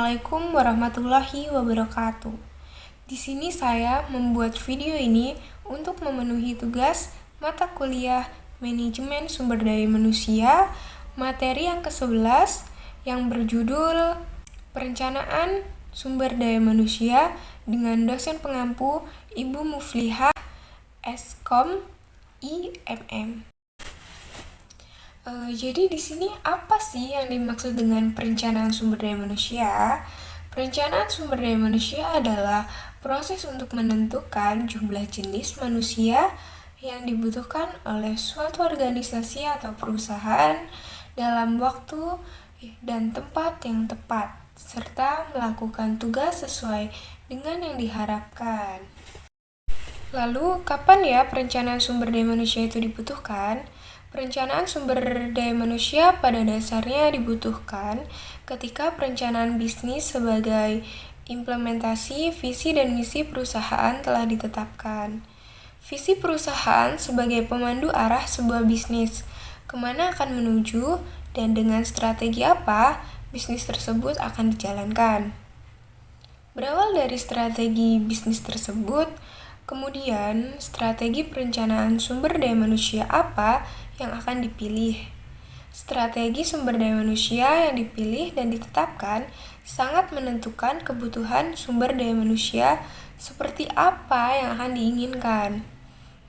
Assalamualaikum warahmatullahi wabarakatuh. Di sini saya membuat video ini untuk memenuhi tugas mata kuliah Manajemen Sumber Daya Manusia, materi yang ke-11 yang berjudul Perencanaan Sumber Daya Manusia dengan dosen pengampu Ibu Muflihah Eskom IMM. Jadi di sini apa sih yang dimaksud dengan perencanaan sumber daya manusia? Perencanaan sumber daya manusia adalah proses untuk menentukan jumlah jenis manusia yang dibutuhkan oleh suatu organisasi atau perusahaan dalam waktu dan tempat yang tepat, serta melakukan tugas sesuai dengan yang diharapkan. Lalu, kapan ya perencanaan sumber daya manusia itu dibutuhkan? Perencanaan sumber daya manusia pada dasarnya dibutuhkan ketika perencanaan bisnis sebagai implementasi visi dan misi perusahaan telah ditetapkan. Visi perusahaan sebagai pemandu arah sebuah bisnis, kemana akan menuju dan dengan strategi apa bisnis tersebut akan dijalankan. Berawal dari strategi bisnis tersebut, kemudian strategi perencanaan sumber daya manusia apa yang akan dipilih. Strategi sumber daya manusia yang dipilih dan ditetapkan sangat menentukan kebutuhan sumber daya manusia seperti apa yang akan diinginkan,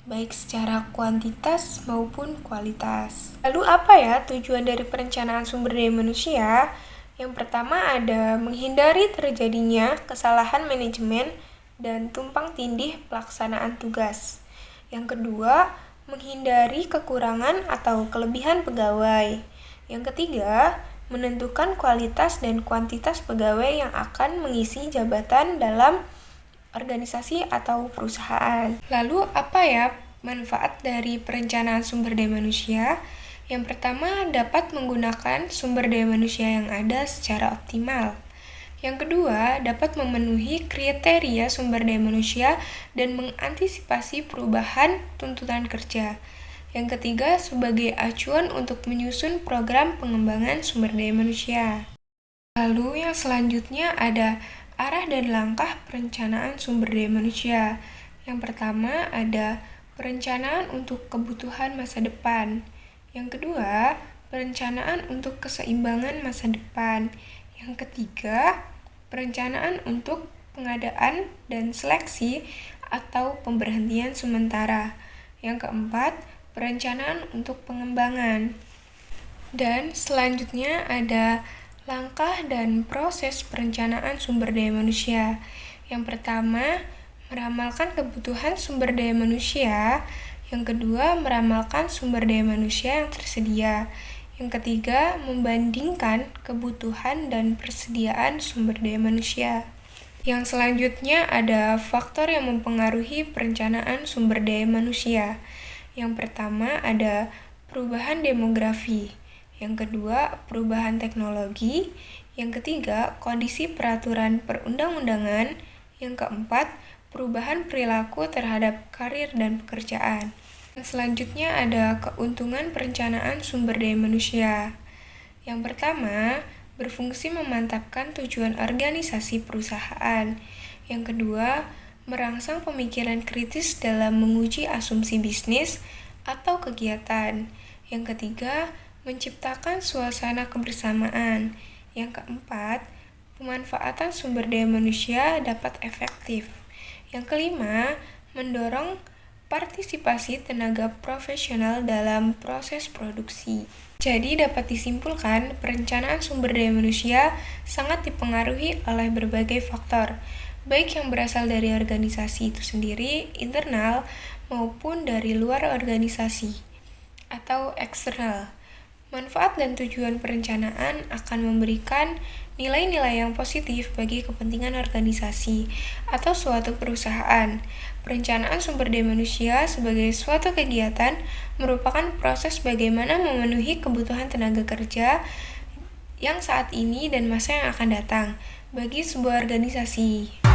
baik secara kuantitas maupun kualitas. Lalu apa ya tujuan dari perencanaan sumber daya manusia? Yang pertama ada menghindari terjadinya kesalahan manajemen dan tumpang tindih pelaksanaan tugas. Yang kedua, menghindari kekurangan atau kelebihan pegawai. Yang ketiga, menentukan kualitas dan kuantitas pegawai yang akan mengisi jabatan dalam organisasi atau perusahaan. Lalu apa ya manfaat dari perencanaan sumber daya manusia? Yang pertama, dapat menggunakan sumber daya manusia yang ada secara optimal. Yang kedua, dapat memenuhi kriteria sumber daya manusia dan mengantisipasi perubahan tuntutan kerja. Yang ketiga, sebagai acuan untuk menyusun program pengembangan sumber daya manusia. Lalu yang selanjutnya ada arah dan langkah perencanaan sumber daya manusia. Yang pertama ada perencanaan untuk kebutuhan masa depan. Yang kedua, perencanaan untuk keseimbangan masa depan. Yang ketiga, perencanaan untuk pengadaan dan seleksi atau pemberhentian sementara. Yang keempat, perencanaan untuk pengembangan. Dan selanjutnya ada langkah dan proses perencanaan sumber daya manusia. Yang pertama, meramalkan kebutuhan sumber daya manusia. Yang kedua, meramalkan sumber daya manusia yang tersedia. Yang ketiga, membandingkan kebutuhan dan persediaan sumber daya manusia. Yang selanjutnya ada faktor yang mempengaruhi perencanaan sumber daya manusia. Yang pertama ada perubahan demografi. Yang kedua, perubahan teknologi. Yang ketiga, kondisi peraturan perundang-undangan. Yang keempat, perubahan perilaku terhadap karir dan pekerjaan. Selanjutnya ada keuntungan perencanaan sumber daya manusia. Yang pertama, berfungsi memantapkan tujuan organisasi perusahaan. Yang kedua, merangsang pemikiran kritis dalam menguji asumsi bisnis atau kegiatan. Yang ketiga, menciptakan suasana kebersamaan. Yang keempat, pemanfaatan sumber daya manusia dapat efektif. Yang kelima, mendorong partisipasi tenaga profesional dalam proses produksi. Jadi dapat disimpulkan, perencanaan sumber daya manusia sangat dipengaruhi oleh berbagai faktor, baik yang berasal dari organisasi itu sendiri, internal, maupun dari luar organisasi, atau eksternal. Manfaat dan tujuan perencanaan akan memberikan nilai-nilai yang positif bagi kepentingan organisasi atau suatu perusahaan. Perencanaan sumber daya manusia sebagai suatu kegiatan merupakan proses bagaimana memenuhi kebutuhan tenaga kerja yang saat ini dan masa yang akan datang bagi sebuah organisasi.